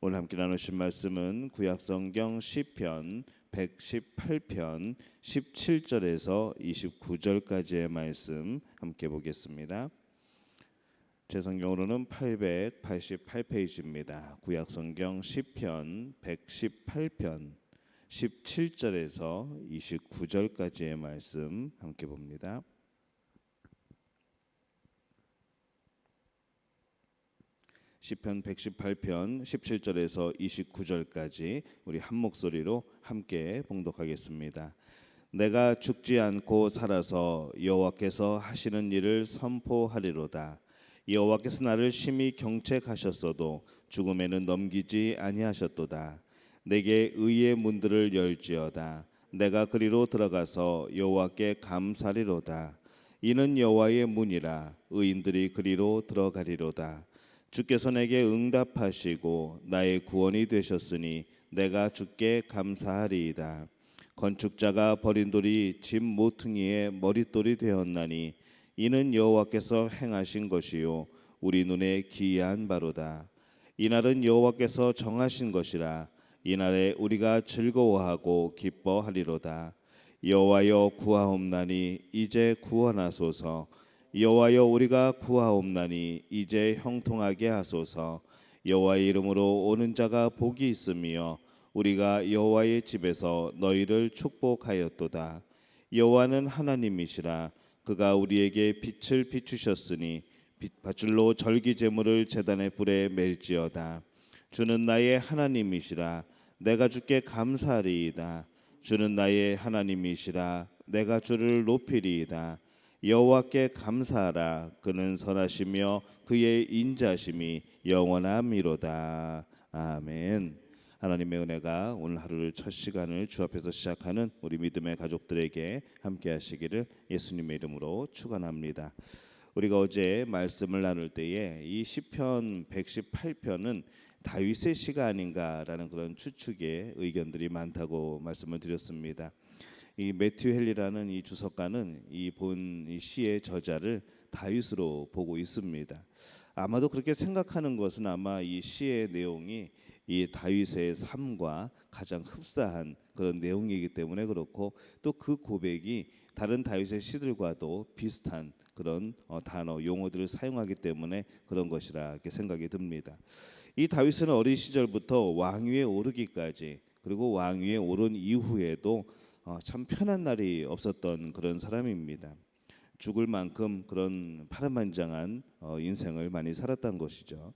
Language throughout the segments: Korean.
오늘 함께 나누신 말씀은 구약성경 시편 118편 17절에서 29절까지의 말씀 함께 보겠습니다. 제 성경으로는 888페이지입니다. 구약성경 시편 118편 17절에서 29절까지의 말씀 함께 봅니다. 시편 118편 17절에서 29절까지 우리 한 목소리로 함께 봉독하겠습니다. 내가 죽지 않고 살아서 여호와께서 하시는 일을 선포하리로다. 여호와께서 나를 심히 경책하셨어도 죽음에는 넘기지 아니하셨도다. 내게 의의 문들을 열지어다. 내가 그리로 들어가서 여호와께 감사리로다. 이는 여호와의 문이라. 의인들이 그리로 들어가리로다. 주께서 내게 응답하시고 나의 구원이 되셨으니 내가 주께 감사하리이다. 건축자가 버린 돌이 집 모퉁이의 머릿돌이 되었나니 이는 여호와께서 행하신 것이요 우리 눈에 기이한 바로다. 이날은 여호와께서 정하신 것이라. 이날에 우리가 즐거워하고 기뻐하리로다. 여호와여 구하옵나니 이제 구원하소서. 여호와여 우리가 구하옵나니 이제 형통하게 하소서. 여호와의 이름으로 오는 자가 복이 있으며 우리가 여호와의 집에서 너희를 축복하였도다. 여호와는 하나님이시라. 그가 우리에게 빛을 비추셨으니 밧줄로 절기 제물을 제단의 불에 멜지어다. 주는 나의 하나님이시라. 내가 주께 감사하리이다. 주는 나의 하나님이시라. 내가 주를 높이리이다. 여호와께 감사하라. 그는 선하시며 그의 인자심이 영원함이로다. 아멘. 하나님의 은혜가 오늘 하루를 첫 시간을 주 앞에서 시작하는 우리 믿음의 가족들에게 함께 하시기를 예수님의 이름으로 축원합니다. 우리가 어제 말씀을 나눌 때에 이 시편 118편은 다윗의 시가 아닌가라는 그런 추측의 의견들이 많다고 말씀을 드렸습니다. 이 매튜 헨리라는 이 주석가는 이 시의 저자를 다윗으로 보고 있습니다. 아마도 그렇게 생각하는 것은 아마 이 시의 내용이 이 다윗의 삶과 가장 흡사한 그런 내용이기 때문에 그렇고, 또 그 고백이 다른 다윗의 시들과도 비슷한 그런 단어 용어들을 사용하기 때문에 그런 것이라 이렇게 생각이 듭니다. 이 다윗은 어린 시절부터 왕위에 오르기까지, 그리고 왕위에 오른 이후에도 참 편한 날이 없었던 그런 사람입니다. 죽을 만큼 그런 파란만장한 인생을 많이 살았던 것이죠.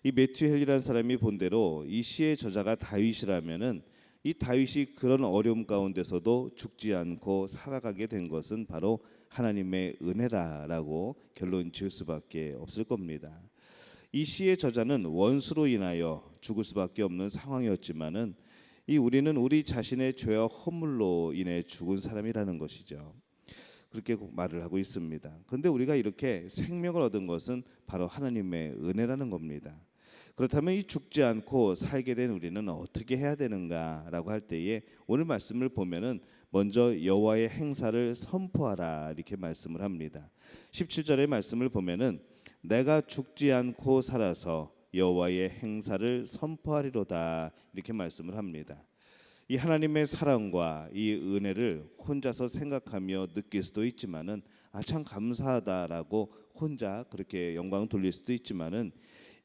이 매튜 헨리라는 사람이 본대로 이 시의 저자가 다윗이라면은 이 다윗이 그런 어려움 가운데서도 죽지 않고 살아가게 된 것은 바로 하나님의 은혜라라고 결론 지을 수밖에 없을 겁니다. 이 시의 저자는 원수로 인하여 죽을 수밖에 없는 상황이었지만은 우리는 우리 자신의 죄와 허물로 인해 죽은 사람이라는 것이죠. 그렇게 말을 하고 있습니다. 그런데 우리가 이렇게 생명을 얻은 것은 바로 하나님의 은혜라는 겁니다. 그렇다면 이 죽지 않고 살게 된 우리는 어떻게 해야 되는가라고 할 때에 오늘 말씀을 보면은 먼저 여호와의 행사를 선포하라 이렇게 말씀을 합니다. 17절의 말씀을 보면은 내가 죽지 않고 살아서 여호와의 행사를 선포하리로다 이렇게 말씀을 합니다. 이 하나님의 사랑과 이 은혜를 혼자서 생각하며 느낄 수도 있지만은 참 감사하다라고 혼자 그렇게 영광 돌릴 수도 있지만은,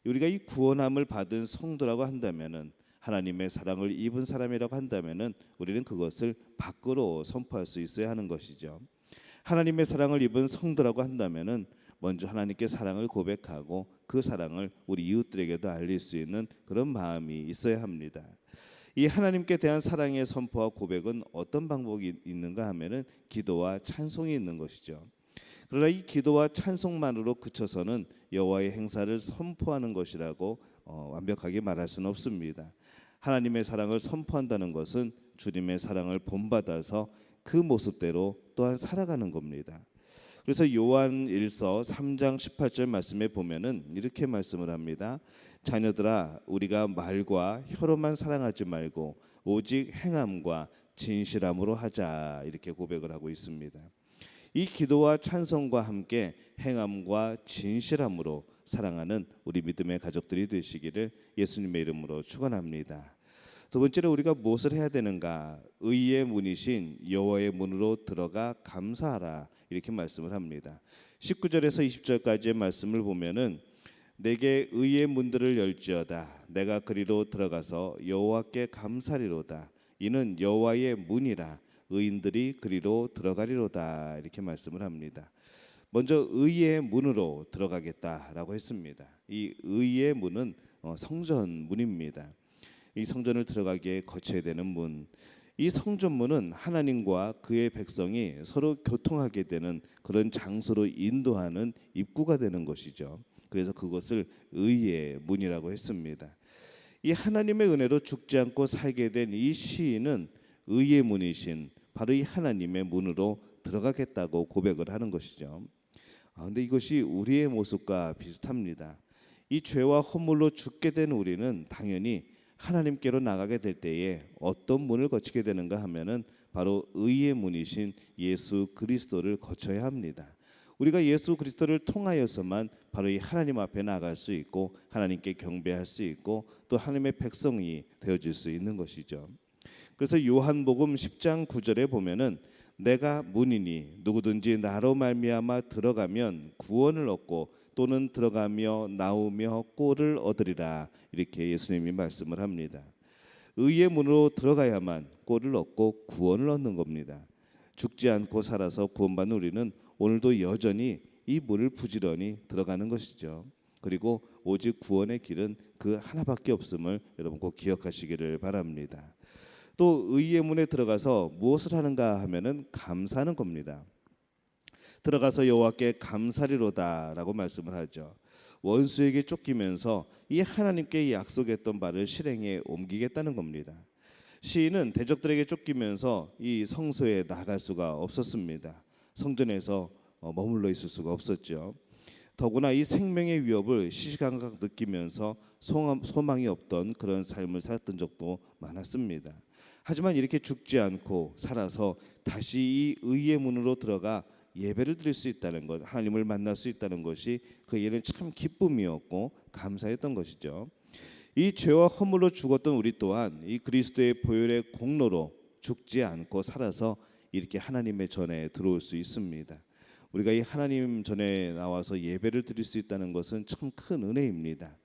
우리가 이 구원함을 받은 성도라고 한다면은, 하나님의 사랑을 입은 사람이라고 한다면은 우리는 그것을 밖으로 선포할 수 있어야 하는 것이죠. 하나님의 사랑을 입은 성도라고 한다면은 먼저 하나님께 사랑을 고백하고 그 사랑을 우리 이웃들에게도 알릴 수 있는 그런 마음이 있어야 합니다. 이 하나님께 대한 사랑의 선포와 고백은 어떤 방법이 있는가 하면은 기도와 찬송이 있는 것이죠. 그러나 이 기도와 찬송만으로 그쳐서는 여호와의 행사를 선포하는 것이라고 완벽하게 말할 수는 없습니다. 하나님의 사랑을 선포한다는 것은 주님의 사랑을 본받아서 그 모습대로 또한 살아가는 겁니다. 그래서 요한 1서 3장 18절 말씀에 보면은 이렇게 말씀을 합니다. 자녀들아, 우리가 말과 혀로만 사랑하지 말고 오직 행함과 진실함으로 하자 이렇게 고백을 하고 있습니다. 이 기도와 찬송과 함께 행함과 진실함으로 사랑하는 우리 믿음의 가족들이 되시기를 예수님의 이름으로 축원합니다. 두 번째로 우리가 무엇을 해야 되는가? 의의 문이신 여호와의 문으로 들어가 감사하라 이렇게 말씀을 합니다. 19절에서 20절까지의 말씀을 보면은 내게 의의 문들을 열지어다 내가 그리로 들어가서 여호와께 감사리로다 이는 여호와의 문이라 의인들이 그리로 들어가리로다 이렇게 말씀을 합니다. 먼저 의의 문으로 들어가겠다라고 했습니다. 이 의의 문은 성전 문입니다. 이 성전을 들어가기에 거쳐야 되는 문. 이 성전문은 하나님과 그의 백성이 서로 교통하게 되는 그런 장소로 인도하는 입구가 되는 것이죠. 그래서 그것을 의의 문이라고 했습니다. 이 하나님의 은혜로 죽지 않고 살게 된 이 시인은 의의 문이신 바로 이 하나님의 문으로 들어가겠다고 고백을 하는 것이죠. 근데 이것이 우리의 모습과 비슷합니다. 이 죄와 허물로 죽게 된 우리는 당연히 하나님께로 나가게 될 때에 어떤 문을 거치게 되는가 하면은 바로 의의 문이신 예수 그리스도를 거쳐야 합니다. 우리가 예수 그리스도를 통하여서만 바로 이 하나님 앞에 나갈 수 있고 하나님께 경배할 수 있고 또 하나님의 백성이 되어질 수 있는 것이죠. 그래서 요한복음 10장 9절에 보면은 내가 문이니 누구든지 나로 말미암아 들어가면 구원을 얻고 또는 들어가며 나오며 꼴을 얻으리라 이렇게 예수님이 말씀을 합니다. 의의 문으로 들어가야만 꼴을 얻고 구원을 얻는 겁니다. 죽지 않고 살아서 구원받는 우리는 오늘도 여전히 이 문을 부지런히 들어가는 것이죠. 그리고 오직 구원의 길은 그 하나밖에 없음을 여러분 꼭 기억하시기를 바랍니다. 또 의의 문에 들어가서 무엇을 하는가 하면은 감사하는 겁니다. 들어가서 여호와께 감사리로다라고 말씀을 하죠. 원수에게 쫓기면서 이 하나님께 약속했던 바를 실행에 옮기겠다는 겁니다. 시인은 대적들에게 쫓기면서 이 성소에 나갈 수가 없었습니다. 성전에서 머물러 있을 수가 없었죠. 더구나 이 생명의 위협을 시시각각 느끼면서 소망이 없던 그런 삶을 살았던 적도 많았습니다. 하지만 이렇게 죽지 않고 살아서 다시 이 의의 문으로 들어가 예배를 드릴 수 있다는 것, 하나님을 만날 수 있다는 것이 그에게는 참 기쁨이었고 감사했던 것이죠. 이 죄와 허물로 죽었던 우리 또한 이 그리스도의 보혈의 공로로 죽지 않고 살아서 이렇게 하나님의 전에 들어올 수 있습니다. 우리가 이 하나님 전에 나와서 예배를 드릴 수 있다는 것은 참 큰 은혜입니다.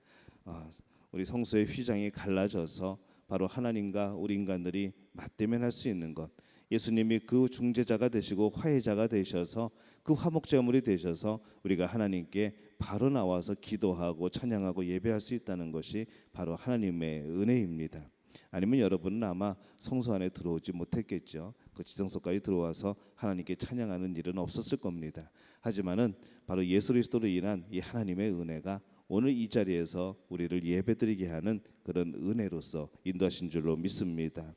우리 성소의 휘장이 갈라져서 바로 하나님과 우리 인간들이 맞대면할 수 있는 것, 예수님이 그 중재자가 되시고 화해자가 되셔서 그 화목제물이 되셔서 우리가 하나님께 바로 나와서 기도하고 찬양하고 예배할 수 있다는 것이 바로 하나님의 은혜입니다. 아니면 여러분은 아마 성소 안에 들어오지 못했겠죠. 그 지성소까지 들어와서 하나님께 찬양하는 일은 없었을 겁니다. 하지만은 바로 예수 그리스도로 인한 이 하나님의 은혜가 오늘 이 자리에서 우리를 예배드리게 하는 그런 은혜로서 인도하신 줄로 믿습니다.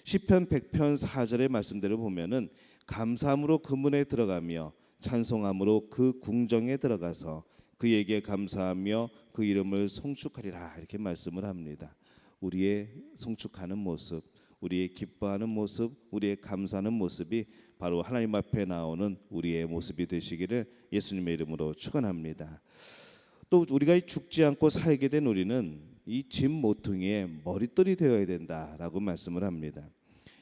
시편 100편 4절의 말씀대로 보면은 감사함으로 그 문에 들어가며 찬송함으로 그 궁정에 들어가서 그에게 감사하며 그 이름을 송축하리라 이렇게 말씀을 합니다. 우리의 송축하는 모습, 우리의 기뻐하는 모습, 우리의 감사하는 모습이 바로 하나님 앞에 나오는 우리의 모습이 되시기를 예수님의 이름으로 축원합니다. 또 우리가 죽지 않고 살게 된 우리는 이 짐 모퉁이의 머릿돌이 되어야 된다라고 말씀을 합니다.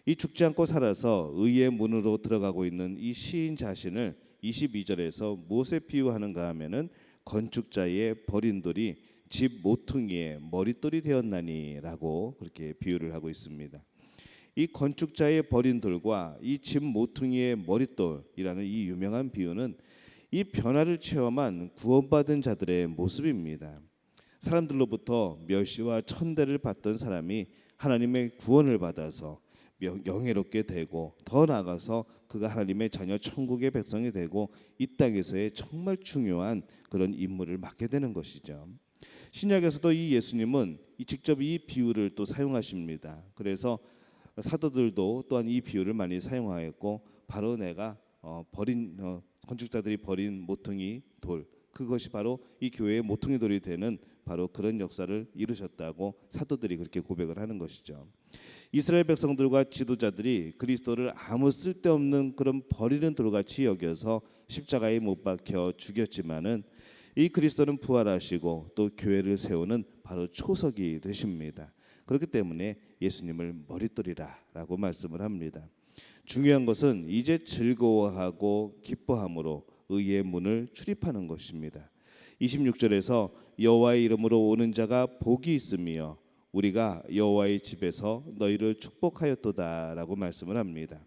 이 죽지 않고 살아서 의의 문으로 들어가고 있는 이 시인 자신을 22절에서 무엇에 비유하는가 하면은 건축자의 버린 돌이 집 모퉁이의 머릿돌이 되었나니라고 그렇게 비유를 하고 있습니다. 이 건축자의 버린 돌과 이 집 모퉁이의 머릿돌이라는 이 유명한 비유는 이 변화를 체험한 구원받은 자들의 모습입니다. 사람들로부터 멸시와 천대를 받던 사람이 하나님의 구원을 받아서 영예롭게 되고 더 나아가서 그가 하나님의 자녀 천국의 백성이 되고 이 땅에서의 정말 중요한 그런 임무를 맡게 되는 것이죠. 신약에서도 이 예수님은 직접 이 비유를 또 사용하십니다. 그래서 사도들도 또한 이 비유를 많이 사용하였고 바로 내가 건축자들이 버린 모퉁이 돌, 그것이 바로 이 교회의 모퉁이 돌이 되는 바로 그런 역사를 이루셨다고 사도들이 그렇게 고백을 하는 것이죠. 이스라엘 백성들과 지도자들이 그리스도를 아무 쓸데없는 그런 버리는 돌같이 여겨서 십자가에 못 박혀 죽였지만은 이 그리스도는 부활하시고 또 교회를 세우는 바로 초석이 되십니다. 그렇기 때문에 예수님을 머릿돌이라라고 말씀을 합니다. 중요한 것은 이제 즐거워하고 기뻐함으로 의의 문을 출입하는 것입니다. 26절에서 여호와의 이름으로 오는 자가 복이 있으며 우리가 여호와의 집에서 너희를 축복하였도다라고 말씀을 합니다.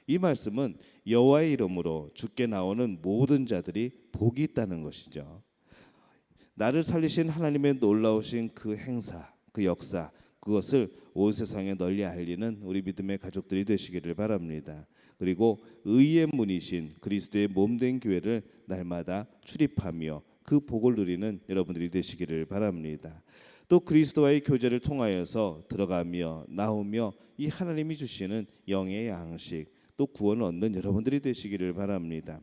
이 말씀은 여호와의 이름으로 주께 나오는 모든 자들이 복이 있다는 것이죠. 나를 살리신 하나님의 놀라우신 그 행사, 그 역사, 그것을 온 세상에 널리 알리는 우리 믿음의 가족들이 되시기를 바랍니다. 그리고 의의 문이신 그리스도의 몸된 교회를 날마다 출입하며 그 복을 누리는 여러분들이 되시기를 바랍니다. 또 그리스도와의 교제를 통하여서 들어가며 나오며 이 하나님이 주시는 영의 양식 또 구원을 얻는 여러분들이 되시기를 바랍니다.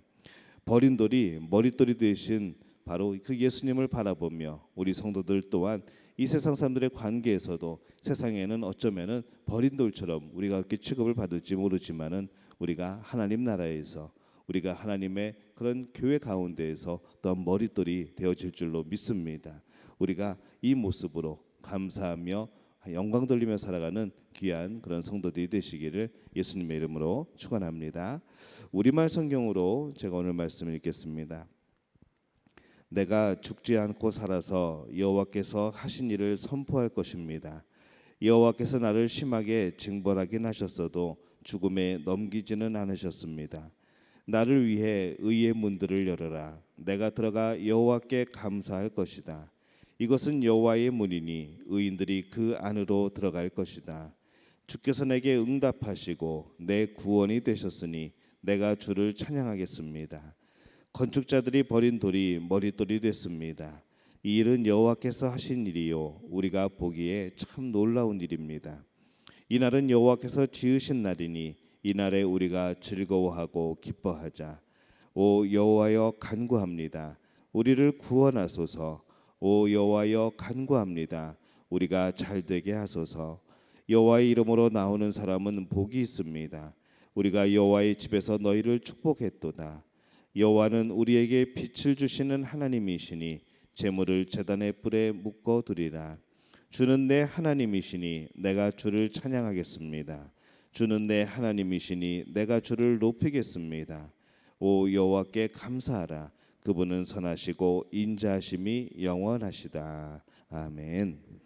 버린 돌이 머릿돌이 되신 바로 그 예수님을 바라보며 우리 성도들 또한 이 세상 사람들의 관계에서도 세상에는 어쩌면은 버린 돌처럼 우리가 그렇게 취급을 받을지 모르지만은 우리가 하나님 나라에서 우리가 하나님의 그런 교회 가운데에서 또한 머릿돌이 되어질 줄로 믿습니다. 우리가 이 모습으로 감사하며 영광 돌리며 살아가는 귀한 그런 성도들이 되시기를 예수님의 이름으로 축원합니다. 우리말 성경으로 제가 오늘 말씀을 읽겠습니다. 내가 죽지 않고 살아서 여호와께서 하신 일을 선포할 것입니다. 여호와께서 나를 심하게 징벌하긴 하셨어도 죽음에 넘기지는 않으셨습니다. 나를 위해 의의 문들을 열어라. 내가 들어가 여호와께 감사할 것이다. 이것은 여호와의 문이니 의인들이 그 안으로 들어갈 것이다. 주께서 내게 응답하시고 내 구원이 되셨으니 내가 주를 찬양하겠습니다. 건축자들이 버린 돌이 머릿돌이 됐습니다. 이 일은 여호와께서 하신 일이요 우리가 보기에 참 놀라운 일입니다. 이날은 여호와께서 지으신 날이니 이날에 우리가 즐거워하고 기뻐하자. 오 여호와여 간구합니다. 우리를 구원하소서. 오 여호와여 간구합니다. 우리가 잘되게 하소서. 여호와의 이름으로 나오는 사람은 복이 있습니다. 우리가 여호와의 집에서 너희를 축복했도다. 여호와는 우리에게 빛을 주시는 하나님이시니 재물을 제단의 뿔에 묶어 두리라. 주는 내 하나님이시니 내가 주를 찬양하겠습니다. 주는 내 하나님이시니 내가 주를 높이겠습니다. 오 여호와께 감사하라. 그분은 선하시고 인자하심이 영원하시다. 아멘.